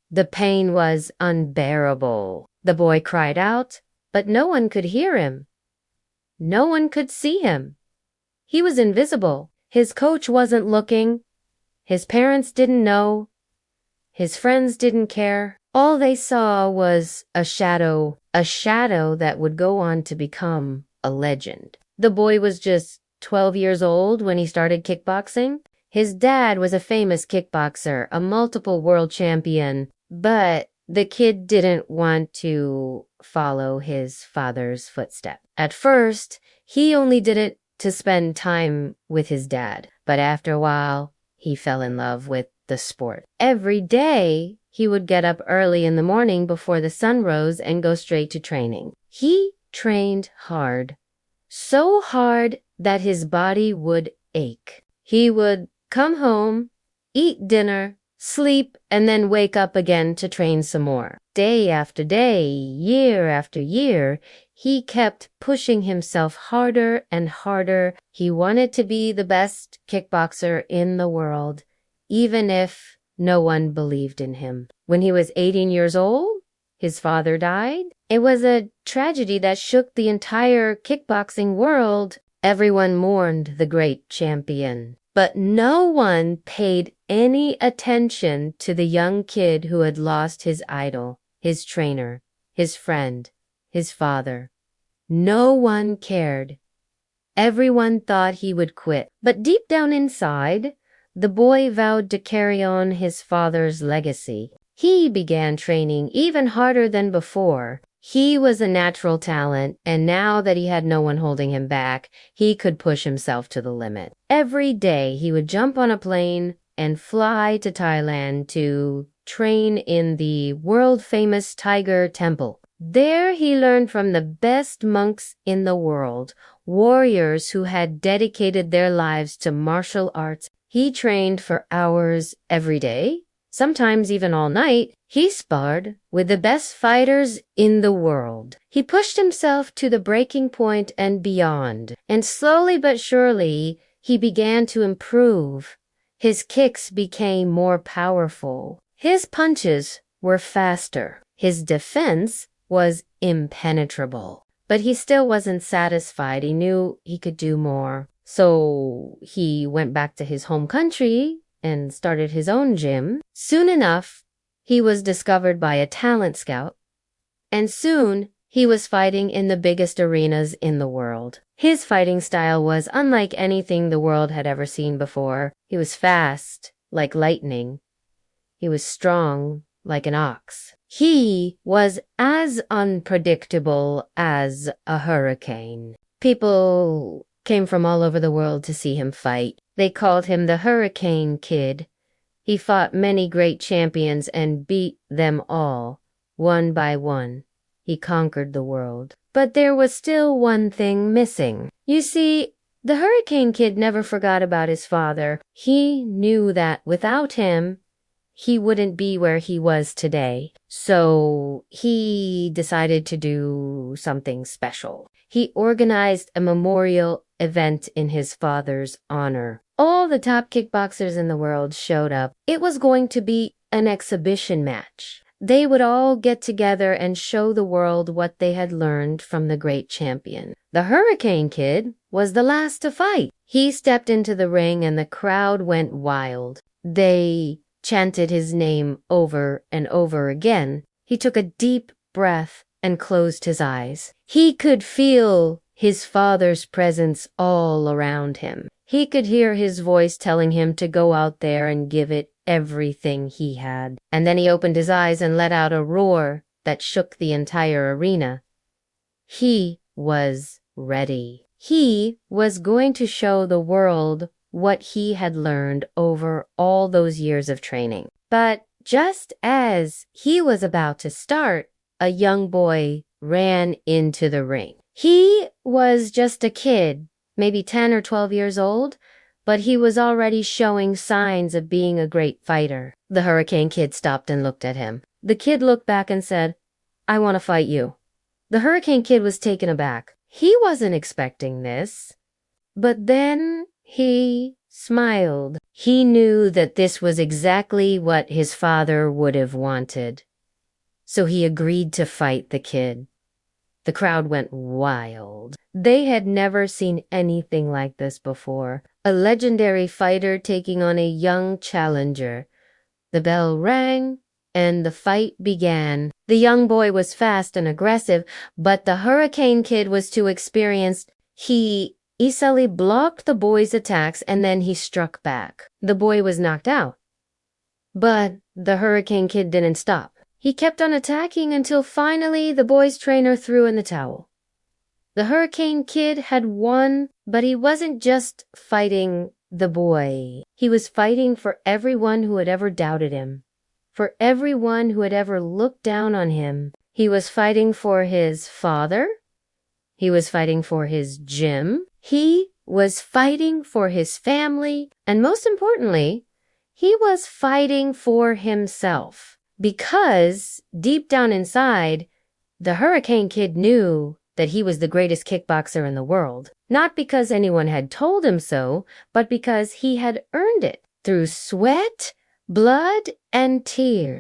The pain was unbearable. The boy cried out, but no one could hear him. No one could see him. He was invisible. His coach wasn't looking. His parents didn't know. His friends didn't care. All they saw was a shadow that would go on to become a legend. The boy was just 12 years old when he started kickboxing. His dad was a famous kickboxer, a multiple world champion, but the kid didn't want to follow his father's footsteps. At first, he only did it to spend time with his dad, but after a while, he fell in love with the sport. Every day, he would get up early in the morning before the sun rose and go straight to training. He trained hard, so hard that his body would ache. He would come home, eat dinner, sleep, and then wake up again to train some more. Day after day, year after year, he kept pushing himself harder and harder. He wanted to be the best kickboxer in the world, even if no one believed in him. When he was 18 years old, his father died. It was a tragedy that shook the entire kickboxing world. Everyone mourned the great champion. But no one paid any attention to the young kid who had lost his idol, his trainer, his friend, his father. No one cared. Everyone thought he would quit. But deep down inside, the boy vowed to carry on his father's legacy. He began training even harder than before. He was a natural talent, and now that he had no one holding him back, he could push himself to the limit. Every day he would jump on a plane and fly to Thailand to train in the world-famous Tiger Temple. There he learned from the best monks in the world, warriors who had dedicated their lives to martial arts. He trained for hours every day, sometimes even all night. He sparred with the best fighters in the world. He pushed himself to the breaking point and beyond, and slowly but surely he began to improve. His kicks became more powerful. His punches were faster. His defense was impenetrable. But he still wasn't satisfied. He knew he could do more. So he went back to his home country and started his own gym. Soon enough, he was discovered by a talent scout, and soon he was fighting in the biggest arenas in the world. His fighting style was unlike anything the world had ever seen before. He was fast, like lightning. He was strong, like an ox. He was as unpredictable as a hurricane. People came from all over the world to see him fight. They called him the Hurricane Kid. He fought many great champions and beat them all, one by one. He conquered the world. But there was still one thing missing. You see, the Hurricane Kid never forgot about his father. He knew that without him, he wouldn't be where he was today. So he decided to do something special. He organized a memorial event in his father's honor. All the top kickboxers in the world showed up. It was going to be an exhibition match. They would all get together and show the world what they had learned from the great champion. The Hurricane Kid was the last to fight. He stepped into the ring and the crowd went wild. They chanted his name over and over again. He took a deep breath and closed his eyes. He could feel his father's presence all around him. He could hear his voice telling him to go out there and give it everything he had. And then he opened his eyes and let out a roar that shook the entire arena. He was ready. He was going to show the world what he had learned over all those years of training. But just as he was about to start, a young boy ran into the ring. He was just a kid, maybe 10 or 12 years old, but he was already showing signs of being a great fighter. The Hurricane Kid stopped and looked at him. The kid looked back and said, "I want to fight you." The Hurricane Kid was taken aback. He wasn't expecting this. But then he smiled. He knew that this was exactly what his father would have wanted. So he agreed to fight the kid. The crowd went wild. They had never seen anything like this before. A legendary fighter taking on a young challenger. The bell rang, and the fight began. The young boy was fast and aggressive, but the Hurricane Kid was too experienced. He easily blocked the boy's attacks, and then he struck back. The boy was knocked out. But the Hurricane Kid didn't stop. He kept on attacking until finally the boy's trainer threw in the towel. The Hurricane Kid had won, but he wasn't just fighting the boy. He was fighting for everyone who had ever doubted him, for everyone who had ever looked down on him. He was fighting for his father. He was fighting for his gym. He was fighting for his family. And most importantly, he was fighting for himself. Because deep down inside, the Hurricane Kid knew that he was the greatest kickboxer in the world. Not because anyone had told him so, but because he had earned it through sweat, blood, and tears.